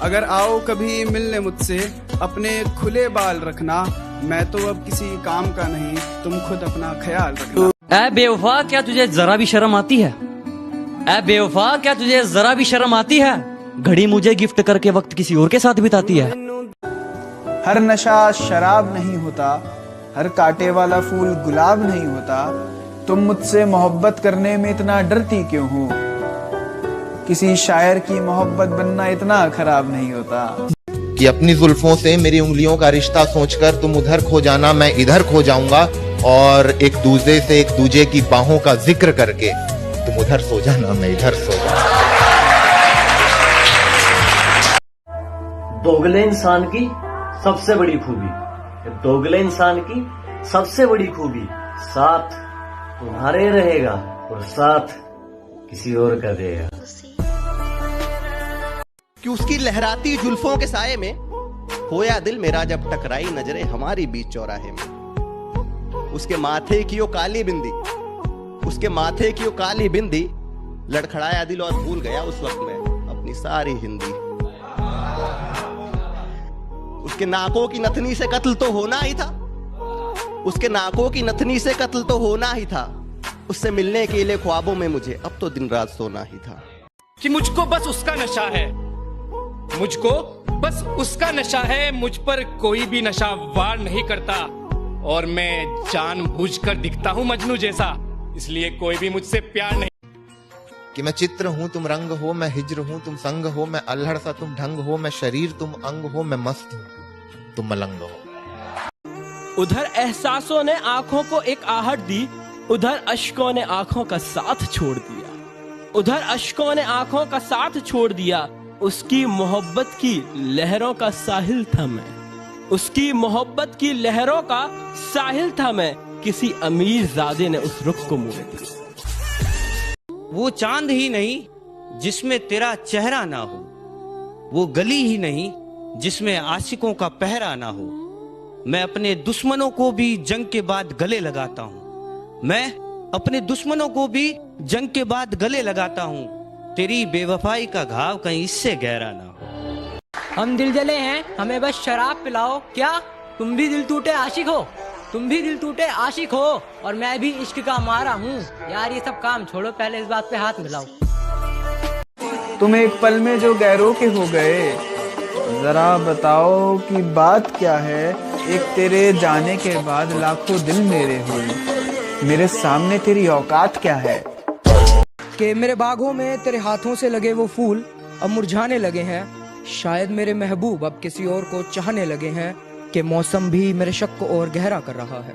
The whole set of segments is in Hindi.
अगर आओ कभी मिलने मुझसे, अपने खुले बाल रखना, मैं तो अब किसी काम का नहीं, तुम खुद अपना ख्याल रखना। ऐ बेवफा, क्या तुझे जरा भी शर्म आती है? ऐ बेवफा, क्या तुझे जरा भी शर्म आती है? घड़ी मुझे गिफ्ट करके वक्त किसी और के साथ बिताती है। हर नशा शराब नहीं होता, हर कांटे वाला फूल गुलाब नहीं होता, तुम मुझसे मोहब्बत करने में इतना डरती क्यों हो? किसी शायर की मोहब्बत बनना इतना खराब नहीं होता। कि अपनी जुल्फों से मेरी उंगलियों का रिश्ता सोचकर तुम उधर खो जाना, मैं इधर खो जाऊंगा, और एक दूसरे से एक दूजे की बाहों का जिक्र करके तुम उधर सो जाना, मैं इधर सो जाऊंगा। दोगले इंसान की सबसे बड़ी खूबी, दोगले इंसान की सबसे बड़ी खूबी, साथ तुम्हारे रहेगा और साथ किसी और का देगा। कि उसकी लहराती जुल्फों के साये में खोया दिल मेरा जब टकराई नजरें हमारी बीच चौराहे में। उसके माथे की वो काली बिंदी, उसके माथे की वो काली बिंदी, लड़खड़ाया दिल और भूल गया उस वक्त में अपनी सारी हिंदी। उसके नाकों की नथनी से कत्ल तो होना ही था, उसके नाकों की नथनी से कत्ल तो होना ही था, उससे मिलने के लिए ख्वाबों में मुझे अब तो दिन रात सोना ही था। कि मुझको बस उसका नशा है, मुझको बस उसका नशा है, मुझ पर कोई भी नशा वार नहीं करता, और मैं जानबूझकर दिखता हूँ मजनू जैसा, इसलिए कोई भी मुझसे प्यार नहीं। कि मैं चित्र हूँ तुम रंग हो, मैं हिज्र हूँ तुम संग हो, मैं अल्हड़ सा तुम ढंग हो, मैं शरीर तुम अंग हो, मैं मस्त हूँ तुम मलंग हो। उधर एहसासों ने आंखों को एक आहट दी, उधर अश्कों ने आंखों का साथ छोड़ दिया, उधर अश्कों ने आंखों का साथ छोड़ दिया। उसकी मोहब्बत की लहरों का साहिल था मैं, उसकी मोहब्बत की लहरों का साहिल था मैं, किसी अमीर ज़ादे ने उस रुख को मोड़ दिया। वो चांद ही नहीं जिसमें तेरा चेहरा ना हो, वो गली ही नहीं जिसमें आशिकों का पहरा ना हो। मैं अपने दुश्मनों को भी जंग के बाद गले लगाता हूँ, मैं अपने दुश्मनों को भी जंग के बाद गले लगाता हूँ, तेरी बेवफाई का घाव कहीं इससे गहरा ना हो। हम दिल जले हैं, हमें बस शराब पिलाओ। क्या तुम भी दिल टूटे आशिक हो? तुम भी दिल टूटे आशिक हो और मैं भी इश्क का मारा हूँ। यार ये सब काम छोड़ो, पहले इस बात पे हाथ मिलाओ। तुम एक पल में जो गैरों के हो गए, जरा बताओ कि बात क्या है? एक तेरे जाने के बाद लाखों दिल मेरे हुए, मेरे सामने तेरी औकात क्या है? कि मेरे बागों में तेरे हाथों से लगे वो फूल अब मुरझाने लगे हैं, शायद मेरे महबूब अब किसी और को चाहने लगे हैं। कि मौसम भी मेरे शक को और गहरा कर रहा है,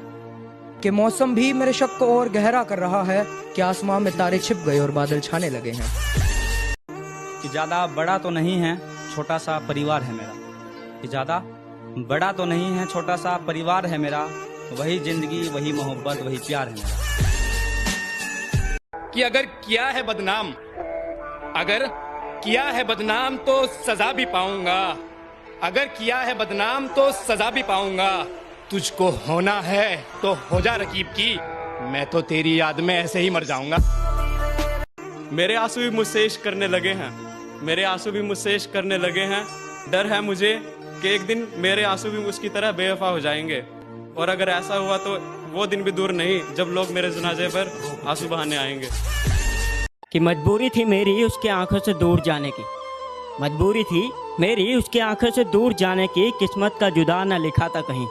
कि मौसम भी मेरे शक को और गहरा कर रहा है, कि आसमां में तारे छिप गए और बादल छाने लगे हैं। कि ज्यादा बड़ा तो नहीं है, छोटा सा परिवार है मेरा, कि ज्यादा बड़ा तो नहीं है, छोटा सा परिवार है मेरा, वही जिंदगी वही मोहब्बत वही प्यार है मेरा। कि अगर किया है बदनाम, अगर किया है बदनाम तो सजा भी पाऊंगा, अगर किया है बदनाम तो सजा भी पाऊंगा। तुझको होना है तो हो जा रकीब की, मैं तो तेरी याद में ऐसे ही मर जाऊंगा। मेरे आंसू भी मुझसे इश्क करने लगे हैं, मेरे आंसू भी मुझसे इश्क करने लगे हैं। डर है मुझे कि एक दिन मेरे आंसू भी उसकी तरह बेवफा हो जाएंगे, और अगर ऐसा हुआ तो वो दिन भी दूर नहीं जब लोग मेरे जनाजे पर आंसू बहाने आएंगे। कि मजबूरी थी मेरी उसके आंखों से दूर जाने की, मजबूरी थी मेरी उसके आंखों से दूर जाने की, किस्मत का जुदा न लिखा था कहीं।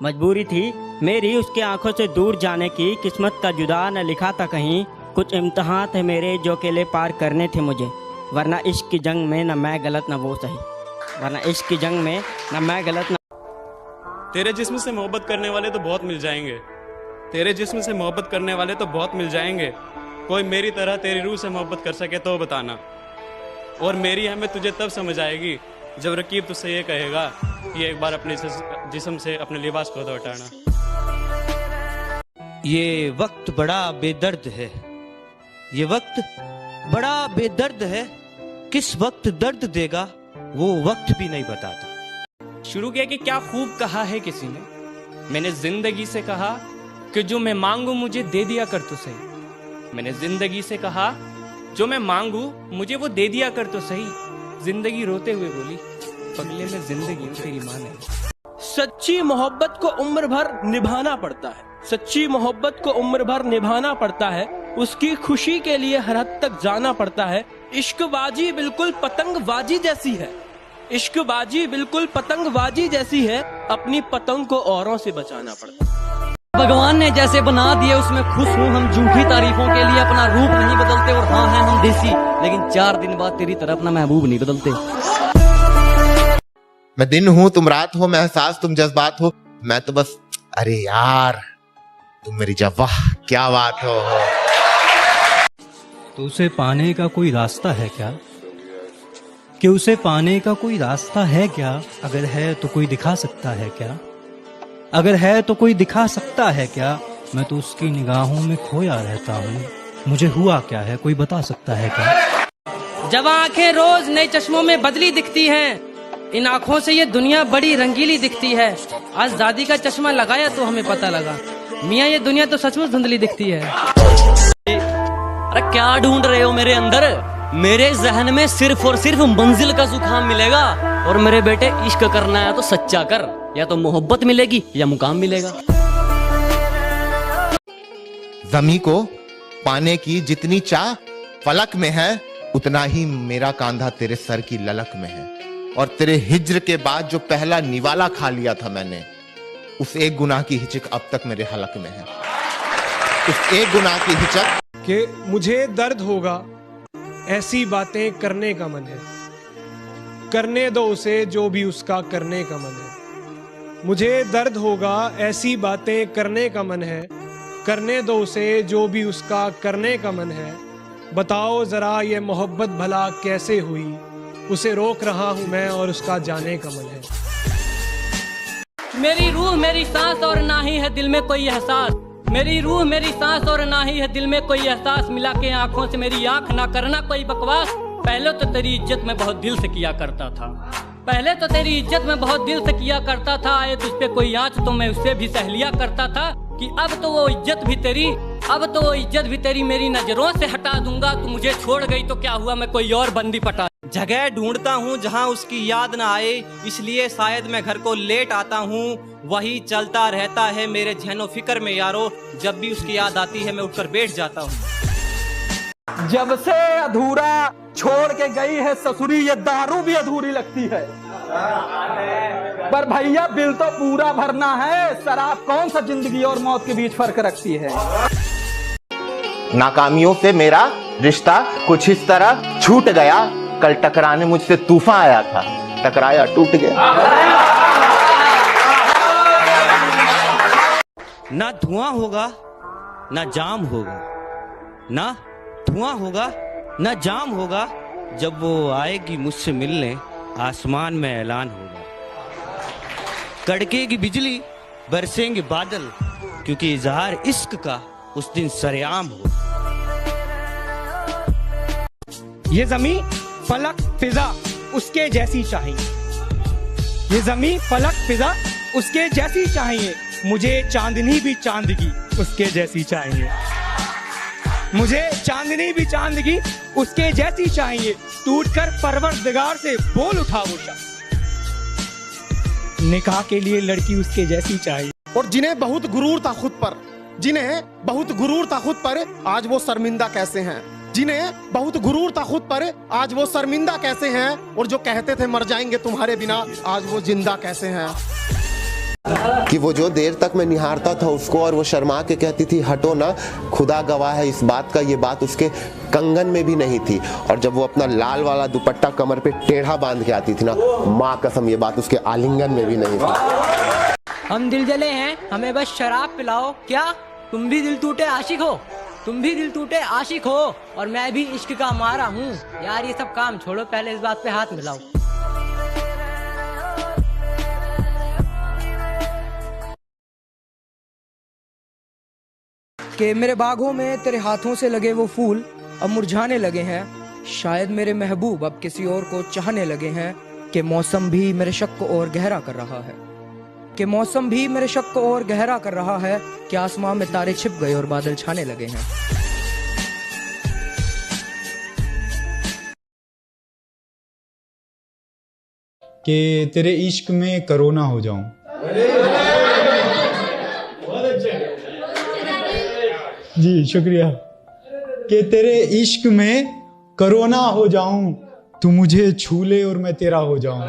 मजबूरी थी मेरी उसके आंखों से दूर जाने की, किस्मत का जुदा न लिखा था कहीं। कुछ इम्तिहान थे मेरे जो अकेले पार करने थे मुझे, वरना इश्क की जंग में न मैं गलत न वो सही, वरना इश्क की जंग में न मैं गलत न। तेरे जिस्म से मोहब्बत करने वाले तो बहुत मिल जाएंगे, तेरे जिस्म से मोहब्बत करने वाले तो बहुत मिल जाएंगे। कोई मेरी तरह तेरी रूह से मोहब्बत कर सके तो बताना, और मेरी अहमियत तुझे तब समझ आएगी जब रकीब तुझसे ये कहेगा कि एक बार अपने जिस्म से अपने लिबास को तो हटाना। ये वक्त बड़ा बेदर्द है, ये वक्त बड़ा बेदर्द है, किस वक्त दर्द देगा वो वक्त भी नहीं बताता। शुरू किया कि क्या खूब कहा है किसी ने, मैंने जिंदगी से कहा कि जो मैं मांगू मुझे दे दिया कर तो सही। मैंने जिंदगी से कहा जो मैं मांगू मुझे वो दे दिया कर तो सही। जिंदगी रोते हुए बोली, पगले में जिंदगी हूँ तेरी माँ ने। सच्ची मोहब्बत को उम्र भर निभाना पड़ता है, सच्ची मोहब्बत को उम्र भर निभाना पड़ता है, उसकी खुशी के लिए हर हद तक जाना पड़ता है। इश्कबाजी बिल्कुल पतंगबाजी जैसी है, इश्कबाजी बिल्कुल पतंगबाजी जैसी है, अपनी पतंग को औरों से बचाना पड़ता है। भगवान ने जैसे बना दिए उसमें खुश हूँ। हम झूठी तारीफों के लिए अपना रूप नहीं बदलते, और हाँ हैं हम देसी, लेकिन 4 दिन बाद तेरी तरह अपना महबूब नहीं बदलते। मैं दिन हूं, तुम रात हो, मैं एहसास, तुम जज्बात हो, मैं तो बस, अरे यार तुम मेरी वाह क्या बात हो। तो उसे पाने का कोई रास्ता है क्या? कि उसे पाने का कोई रास्ता है क्या? अगर है तो कोई दिखा सकता है क्या? अगर है तो कोई दिखा सकता है क्या? मैं तो उसकी निगाहों में खोया रहता हूँ, मुझे हुआ क्या है कोई बता सकता है क्या? जब आंखें रोज नए चश्मों में बदली दिखती हैं, इन आंखों से ये दुनिया बड़ी रंगीली दिखती है। आज दादी का चश्मा लगाया तो हमें पता लगा, मियाँ ये दुनिया तो सचमुच धुंधली दिखती है। अरे क्या ढूंढ रहे हो मेरे अंदर? मेरे जहन में सिर्फ और सिर्फ मंजिल का जुकाम मिलेगा, और मेरे बेटे इश्क करना है तो सच्चा कर, या तो मोहब्बत मिलेगी या मुकाम मिलेगा। जमी को पाने की जितनी चाह फलक में है, उतना ही मेरा कांधा तेरे सर की ललक में है। और तेरे हिज्र के बाद जो पहला निवाला खा लिया था मैंने, उस एक गुनाह की हिचक अब तक मेरे हलक में है। उस एक गुनाह की हिचक कि मुझे दर्द होगा, ऐसी बातें करने का मन है, करने दो उसे जो भी उसका करने का मन है। मुझे दर्द होगा, ऐसी बातें करने का मन है, करने दो उसे जो भी उसका करने का मन है। बताओ जरा ये मोहब्बत भला कैसे हुई, उसे रोक रहा हूं मैं और उसका जाने का मन है। मेरी रूह मेरी सांस और ना ही है दिल में कोई एहसास, मेरी रूह मेरी सांस और ना ही है दिल में कोई एहसास। मिला के आंखों से मेरी आंख ना करना कोई बकवास। पहले तो तेरी इज्जत मैं बहुत दिल से किया करता था, पहले तो तेरी इज्जत मैं बहुत दिल से किया करता था। आए तुझ पे कोई आंच तो मैं उससे भी सह लिया करता था, कि अब तो वो इज्जत भी तेरी, अब तो वो इज्जत भी तेरी मेरी नजरों से हटा दूंगा। तू मुझे छोड़ गई तो क्या हुआ, मैं कोई और बंदी पटा। जगह ढूंढता हूँ जहाँ उसकी याद ना आए, इसलिए शायद मैं घर को लेट आता हूँ। वही चलता रहता है मेरे जहनो फिक्र में यारो, जब भी उसकी याद आती है मैं उठकर बैठ जाता हूँ। जब से अधूरा छोड़ के गई है ससुरी, ये दारू भी अधूरी लगती है। पर भैया बिल तो पूरा भरना है, शराब कौन सा जिंदगी और मौत के बीच फर्क रखती है। नाकामियों से मेरा रिश्ता कुछ इस तरह छूट गया। कल टकराने मुझसे तूफान आया था, टकराया टूट गया। ना धुआं होगा ना जाम होगा, ना धुआं होगा ना जाम होगा। जब वो आएगी मुझसे मिलने, आसमान में ऐलान होगा। कड़केगी बिजली, बरसेंगे बादल, क्योंकि इजहार इश्क का उस दिन सरेआम होगा। ये जमी फलक फिजा उसके जैसी चाहिए, ये जमी फलक फिजा उसके जैसी चाहिए। मुझे चांदनी भी चांदगी उसके जैसी चाहिए, मुझे चांदनी भी चांदगी उसके जैसी चाहिए। टूटकर परवरदिगार से बोल उठा वो शख्स, निकाह के लिए लड़की उसके जैसी चाहिए। और जिन्हें बहुत गुरूर था खुद पर, जिन्हें बहुत गुरूर था खुद पर, आज वो शर्मिंदा कैसे हैं। जिन्हें बहुत गुरूर था खुद पर, आज वो शर्मिंदा कैसे हैं। और जो कहते थे मर जाएंगे तुम्हारे बिना, आज वो जिंदा कैसे हैं। कि वो जो देर तक मैं निहारता था उसको, और वो शर्मा के कहती थी हटो ना, खुदा गवाह है इस बात का, ये बात उसके कंगन में भी नहीं थी। और जब वो अपना लाल वाला दुपट्टा कमर पे टेढ़ा बांध के आती थी ना, माँ कसम ये बात उसके आलिंगन में भी नहीं थी। हम दिल जले हैं, हमें बस शराब पिलाओ। क्या तुम भी दिल टूटे आशिक हो, तुम भी दिल टूटे आशिक हो, और मैं भी इश्क का मारा हूँ। यार ये सब काम छोड़ो, पहले इस बात पे हाथ मिलाओ। कि मेरे बागों में तेरे हाथों से लगे वो फूल अब मुरझाने लगे हैं। शायद मेरे महबूब अब किसी और को चाहने लगे हैं। कि मौसम भी मेरे शक को और गहरा कर रहा है, कि मौसम भी मेरे शक को और गहरा कर रहा है। कि आसमां में तारे छिप गए और बादल छाने लगे हैं। कि तेरे इश्क में करोना हो जाऊं। जी शुक्रिया। कि तेरे इश्क में करोना हो जाऊं, तू मुझे छू ले और मैं तेरा हो जाऊं।